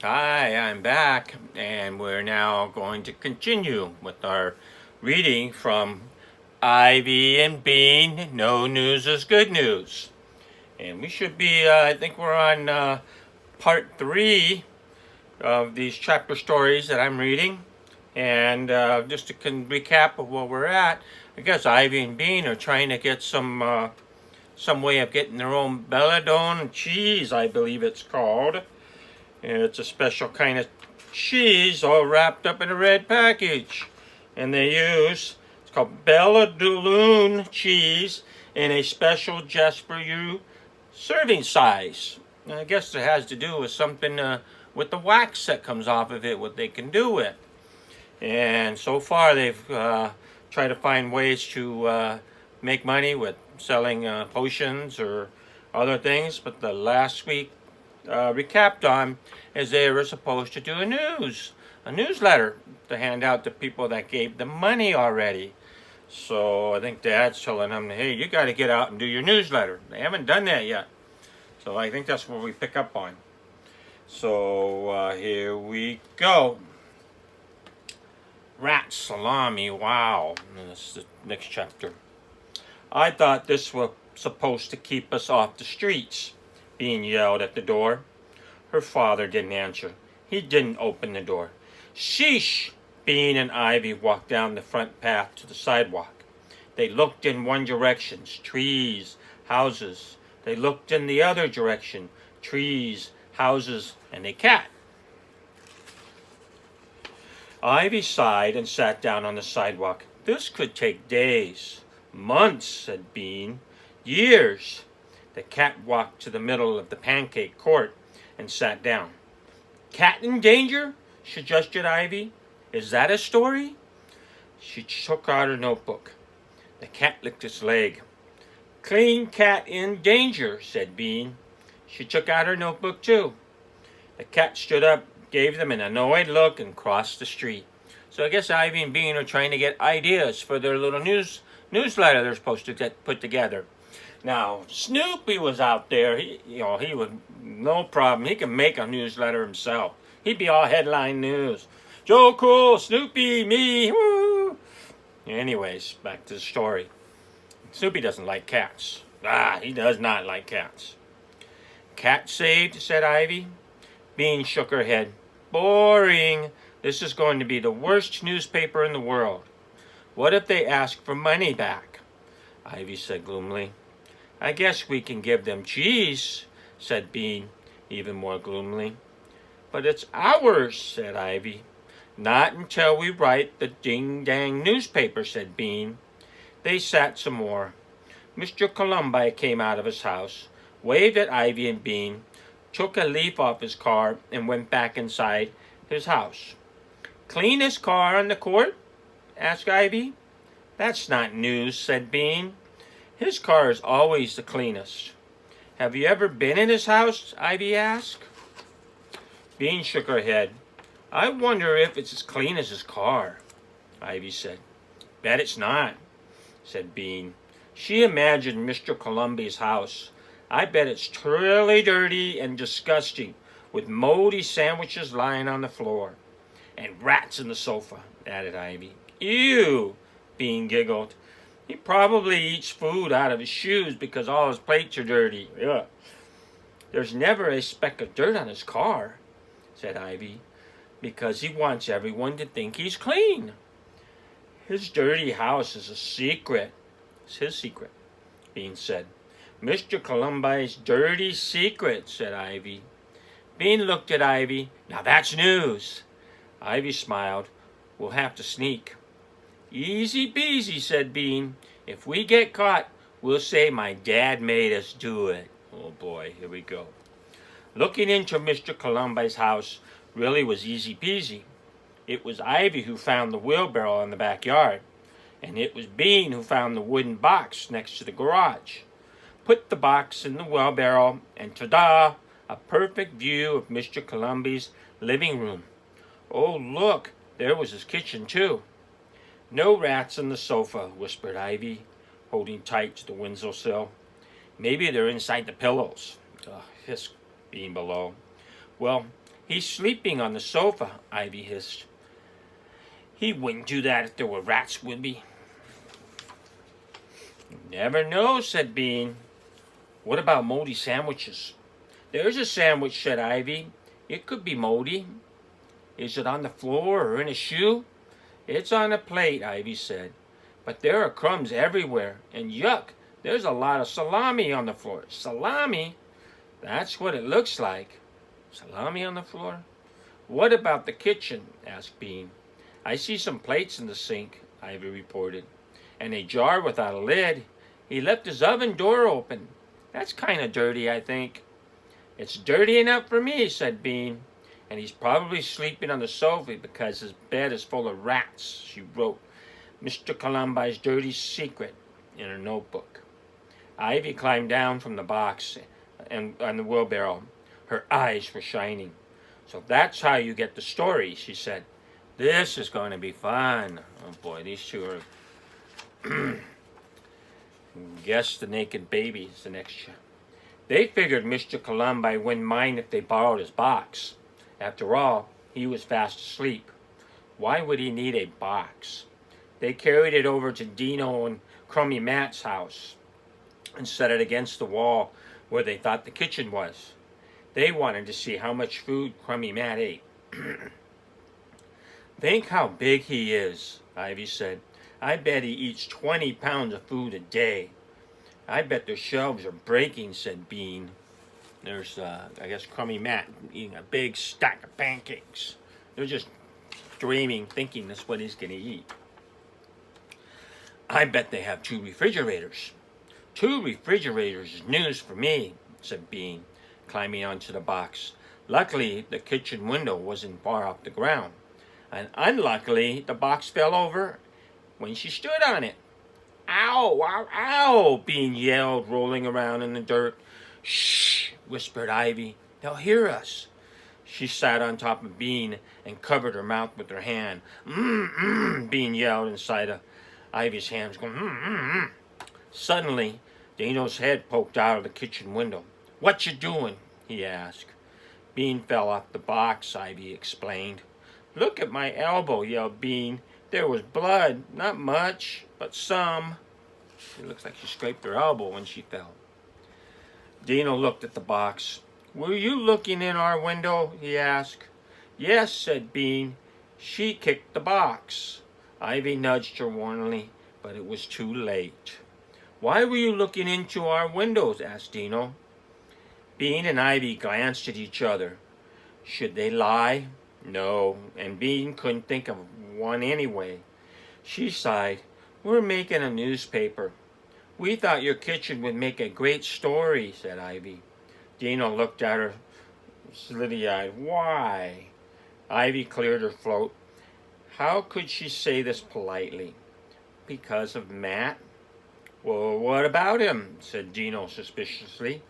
Hi, I'm back, and we're now going to continue with our reading from Ivy and Bean. No news is good news. And we should be, I think we're on part 3 of these chapter stories that I'm reading. And just to recap of where we're at, I guess Ivy and Bean are trying to get some way of getting their own belladone cheese, I believe it's called. And it's a special kind of cheese all wrapped up in a red package. And it's called Belladone cheese in a special just for you serving size. And I guess it has to do with something with the wax that comes off of it, what they can do with. And so far they've tried to find ways to make money with selling potions or other things. But the last week recapped on is they were supposed to do a newsletter to hand out to people that gave them money already. So I think Dad's telling them, hey, you got to get out and do your newsletter. They haven't done that yet. So I think that's what we pick up on. So here we go. Rat salami, wow. And this is the next chapter. I thought this was supposed to keep us off the streets, Bean yelled at the door. Her father didn't answer. He didn't open the door. Sheesh! Bean and Ivy walked down the front path to the sidewalk. They looked in one direction, trees, houses. They looked in the other direction, trees, houses, and a cat. Ivy sighed and sat down on the sidewalk. This could take days, months, said Bean. Years. The cat walked to the middle of the pancake court and sat down. Cat in danger? Suggested Ivy. Is that a story? She took out her notebook. The cat licked its leg. Clean cat in danger, said Bean. She took out her notebook too. The cat stood up, gave them an annoyed look, and crossed the street. So I guess Ivy and Bean are trying to get ideas for their little newsletter they're supposed to get put together. Now, Snoopy was out there. He would, no problem. He can make a newsletter himself. He'd be all headline news. Joe Cool, Snoopy, me, woo. Anyways, back to the story. Snoopy doesn't like cats. He does not like cats. Cat saved, said Ivy. Bean shook her head. Boring. This is going to be the worst newspaper in the world. What if they ask for money back? Ivy said gloomily. I guess we can give them cheese, said Bean, even more gloomily. But it's ours, said Ivy. Not until we write the ding-dang newspaper, said Bean. They sat some more. Mr. Columbi came out of his house, waved at Ivy and Bean, took a leaf off his car, and went back inside his house. Cleanest car on the court? Asked Ivy. That's not news, said Bean. His car is always the cleanest. Have you ever been in his house? Ivy asked. Bean shook her head. I wonder if it's as clean as his car, Ivy said. Bet it's not, said Bean. She imagined Mr. Columbi's house. I bet it's really dirty and disgusting, with moldy sandwiches lying on the floor. And rats in the sofa, added Ivy. Ew, Bean giggled. He probably eats food out of his shoes because all his plates are dirty. Ugh. There's never a speck of dirt on his car, said Ivy, because he wants everyone to think he's clean. His dirty house is a secret. It's his secret, Bean said. Mr. Columbi's dirty secret, said Ivy. Bean looked at Ivy. Now that's news. Ivy smiled. We'll have to sneak. Easy peasy, said Bean. If we get caught, we'll say my dad made us do it. Oh boy, here we go. Looking into Mr. Columbi's house really was easy peasy. It was Ivy who found the wheelbarrow in the backyard, and it was Bean who found the wooden box next to the garage. Put the box in the wheelbarrow, and ta-da, a perfect view of Mr. Columbi's living room. Oh, look, there was his kitchen, too. No rats on the sofa, whispered Ivy, holding tight to the windowsill. Maybe they're inside the pillows. Hissed Bean below. Well, He's sleeping on the sofa, Ivy hissed. He wouldn't do that if there were rats, would he? Never know, said Bean. What about moldy sandwiches? There's a sandwich, said Ivy. It could be moldy. Is it on the floor or in a shoe? It's on a plate, Ivy said. But there are crumbs everywhere, and yuck, there's a lot of salami on the floor. Salami? That's what it looks like. Salami on the floor? What about the kitchen? Asked Bean. I see some plates in the sink, Ivy reported, and a jar without a lid. He left his oven door open. That's kind of dirty, I think. It's dirty enough for me, said Bean, and he's probably sleeping on the sofa because his bed is full of rats, she wrote Mr. Columbine's dirty secret in her notebook. Ivy climbed down from the box and on the wheelbarrow. Her eyes were shining. So that's how you get the story, she said. This is going to be fun. Oh boy, these two are... Guess the Naked Baby is the next show. They figured Mr. Columbine wouldn't mind if they borrowed his box. After all, he was fast asleep. Why would he need a box? They carried it over to Dino and Crummy Matt's house and set it against the wall where they thought the kitchen was. They wanted to see how much food Crummy Matt ate. Think how big he is, Ivy said. I bet he eats 20 pounds of food a day. I bet the shelves are breaking, said Bean. There's, I guess, Crummy Matt eating a big stack of pancakes. They're just dreaming, thinking that's what he's going to eat. I bet they have 2 refrigerators. 2 refrigerators is news for me, said Bean, climbing onto the box. Luckily, the kitchen window wasn't far off the ground. And unluckily, the box fell over when she stood on it. Ow, ow, ow, Bean yelled, rolling around in the dirt. Shh, whispered Ivy. They'll hear us. She sat on top of Bean and covered her mouth with her hand. Bean yelled inside of Ivy's hands, going, Suddenly, Dino's head poked out of the kitchen window. What you doing? He asked. Bean fell off the box, Ivy explained. Look at my elbow, yelled Bean. There was blood, not much, but some. It looks like she scraped her elbow when she fell. Dino looked at the box. Were you looking in our window? He asked. Yes, said Bean. She kicked the box. Ivy nudged her warningly, but it was too late. Why were you looking into our windows? Asked Dino. Bean and Ivy glanced at each other. Should they lie? No, and Bean couldn't think of one anyway. She sighed. We're making a newspaper. We thought your kitchen would make a great story, said Ivy. Dino looked at her, slitty-eyed. Why? Ivy cleared her throat. How could she say this politely? Because of Matt? Well, what about him? Said Dino suspiciously.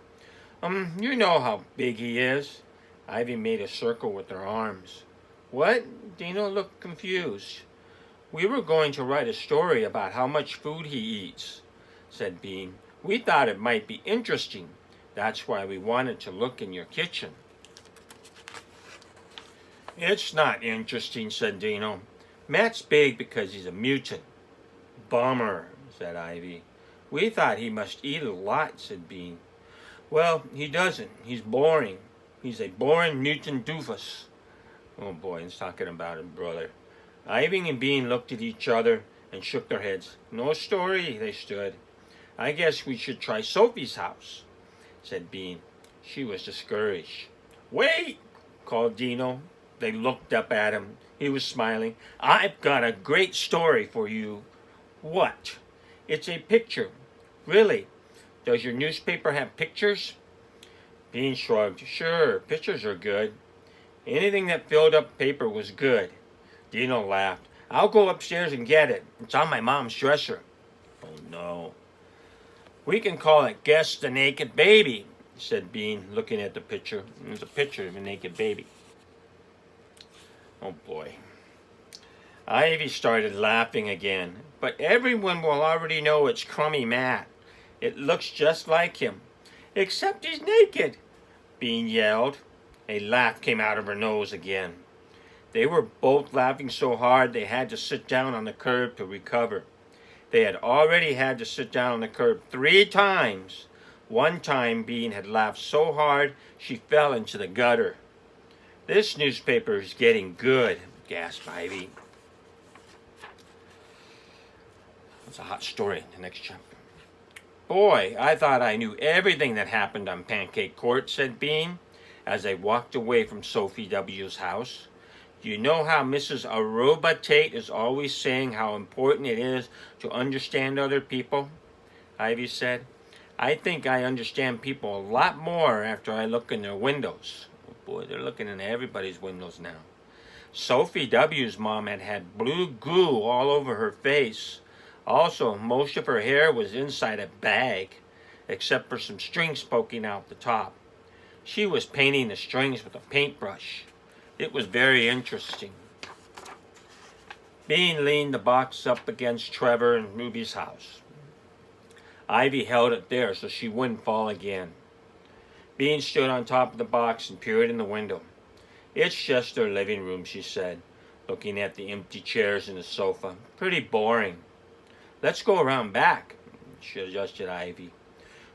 You know how big he is. Ivy made a circle with her arms. What? Dino looked confused. We were going to write a story about how much food he eats, said Bean. We thought it might be interesting. That's why we wanted to look in your kitchen. It's not interesting, said Dino. Matt's big because he's a mutant. Bummer, said Ivy. We thought he must eat a lot, said Bean. Well, he doesn't. He's boring. He's a boring mutant doofus. Oh boy, he's talking about his brother. Ivy and Bean looked at each other and shook their heads. No story, they stood. I guess we should try Sophie's house, said Bean. She was discouraged. Wait, called Dino. They looked up at him. He was smiling. I've got a great story for you. What? It's a picture. Really? Does your newspaper have pictures? Bean shrugged. Sure, pictures are good. Anything that filled up paper was good. Dino laughed. I'll go upstairs and get it. It's on my mom's dresser. Oh no. We can call it Guess the Naked Baby, said Bean, looking at the picture. There's a picture of a naked baby. Oh boy. Ivy started laughing again. But everyone will already know it's Crummy Matt. It looks just like him. Except he's naked, Bean yelled. A laugh came out of her nose again. They were both laughing so hard they had to sit down on the curb to recover. They had already had to sit down on the curb 3 times. One time Bean had laughed so hard she fell into the gutter. "This newspaper is getting good," gasped Ivy. It's a hot story, the next chapter. "Boy, I thought I knew everything that happened on Pancake Court," said Bean, as they walked away from Sophie W.'s house. "You know how Mrs. Aruba Tate is always saying how important it is to understand other people?" Ivy said. "I think I understand people a lot more after I look in their windows." Oh boy, they're looking in everybody's windows now. Sophie W.'s mom had had blue goo all over her face. Also, most of her hair was inside a bag, except for some strings poking out the top. She was painting the strings with a paintbrush. It was very interesting. Bean leaned the box up against Trevor and Ruby's house. Ivy held it there so she wouldn't fall again. Bean stood on top of the box and peered in the window. "It's just their living room," she said, looking at the empty chairs and the sofa. "Pretty boring." "Let's go around back," suggested Ivy.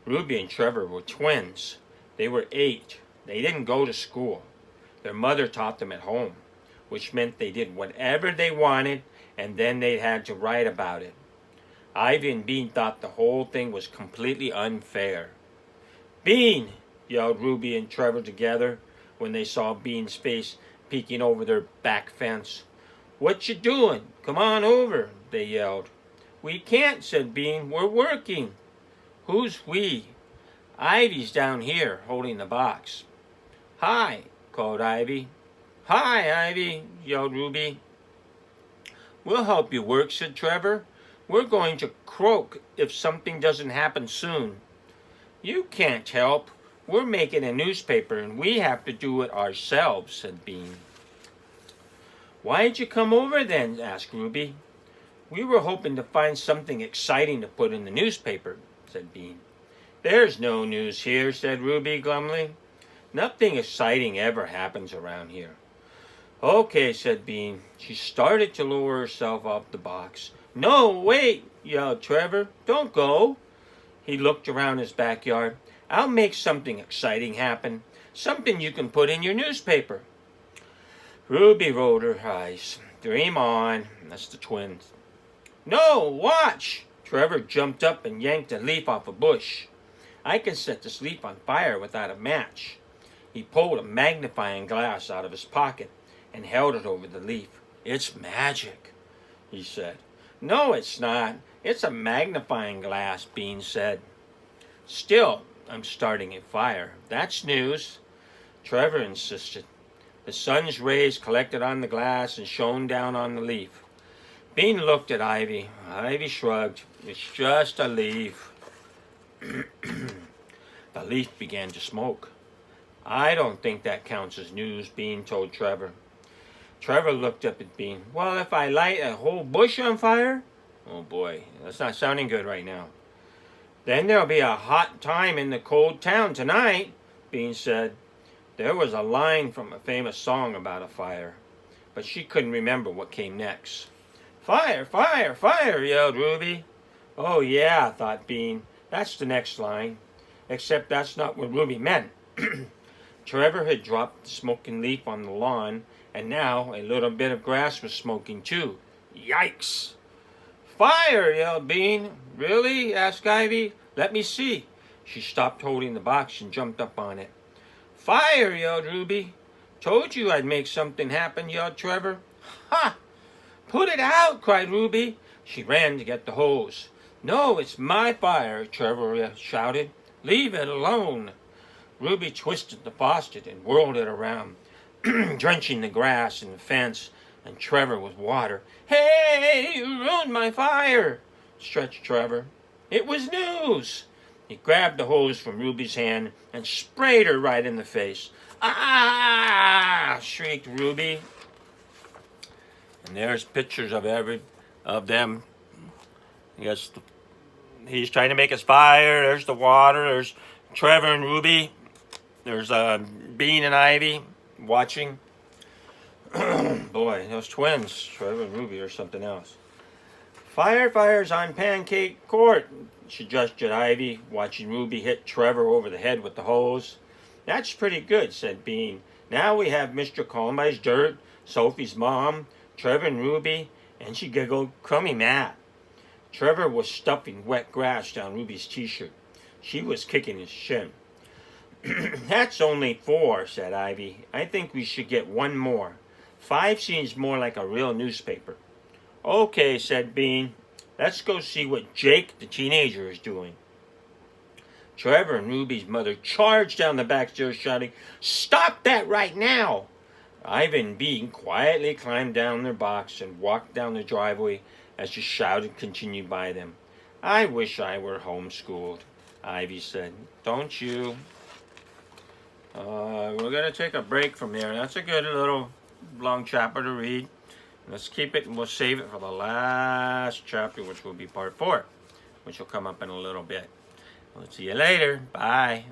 Ruby and Trevor were twins. They were 8. They didn't go to school. Their mother taught them at home, which meant they did whatever they wanted, and then they had to write about it. Ivy and Bean thought the whole thing was completely unfair. "Bean!" yelled Ruby and Trevor together when they saw Bean's face peeking over their back fence. "What you doing? Come on over," they yelled. "We can't," said Bean. "We're working." "Who's we?" "Ivy's down here, holding the box." "Hi," called Ivy. "Hi, Ivy," yelled Ruby. "We'll help you work," said Trevor. "We're going to croak if something doesn't happen soon." "You can't help. We're making a newspaper and we have to do it ourselves," said Bean. "Why'd you come over then?" asked Ruby. "We were hoping to find something exciting to put in the newspaper," said Bean. "There's no news here," said Ruby glumly. "Nothing exciting ever happens around here." "Okay," said Bean. She started to lower herself off the box. "No, wait," yelled Trevor. "Don't go." He looked around his backyard. "I'll make something exciting happen. Something you can put in your newspaper." Ruby rolled her eyes. "Dream on." That's the twins. "No, watch!" Trevor jumped up and yanked a leaf off a bush. "I can set this leaf on fire without a match." He pulled a magnifying glass out of his pocket and held it over the leaf. "It's magic," he said. "No, it's not. It's a magnifying glass," Bean said. "Still, I'm starting a fire. That's news," Trevor insisted. The sun's rays collected on the glass and shone down on the leaf. Bean looked at Ivy. Ivy shrugged. "It's just a leaf." The leaf began to smoke. "I don't think that counts as news," Bean told Trevor. Trevor looked up at Bean. "Well, if I light a whole bush on fire?" "Oh boy, that's not sounding good right now." "Then there'll be a hot time in the cold town tonight," Bean said. There was a line from a famous song about a fire, but she couldn't remember what came next. "Fire, fire, fire," yelled Ruby. "Oh yeah," thought Bean. "That's the next line." Except that's not what Ruby meant. Trevor had dropped the smoking leaf on the lawn, and now a little bit of grass was smoking too. Yikes! "Fire!" yelled Bean. "Really?" asked Ivy. "Let me see." She stopped holding the box and jumped up on it. "Fire!" yelled Ruby. "Told you I'd make something happen," yelled Trevor. "Ha! Put it out!" cried Ruby. She ran to get the hose. "No, it's my fire," Trevor shouted. "Leave it alone." Ruby twisted the faucet and whirled it around, drenching the grass and the fence and Trevor with water. "Hey, you ruined my fire!" stretched Trevor. "It was news." He grabbed the hose from Ruby's hand and sprayed her right in the face. "Ah!" shrieked Ruby. And there's pictures of them. Yes, he's trying to make his fire. There's the water. There's Trevor and Ruby. There's Bean and Ivy watching. Boy, those twins, Trevor and Ruby, or something else. Firefighters on Pancake Court, suggested Ivy, watching Ruby hit Trevor over the head with the hose. That's pretty good, said Bean. Now we have Mr. Columbine's dirt, Sophie's mom, Trevor and Ruby, and she giggled, crummy Matt. Trevor was stuffing wet grass down Ruby's t-shirt. She was kicking his shin. That's only 4, said Ivy. I think we should get one more. 5 seems more like a real newspaper. Okay, said Bean. Let's go see what Jake, the teenager, is doing. Trevor and Ruby's mother charged down the back stairs shouting, Stop that right now! Ivan and Bean quietly climbed down their box and walked down the driveway as the shouting continued by them. I wish I were homeschooled, Ivy said. Don't you? We're going to take a break from there. That's a good little long chapter to read. Let's keep it and we'll save it for the last chapter, which will be part 4, which will come up in a little bit. We'll see you later. Bye.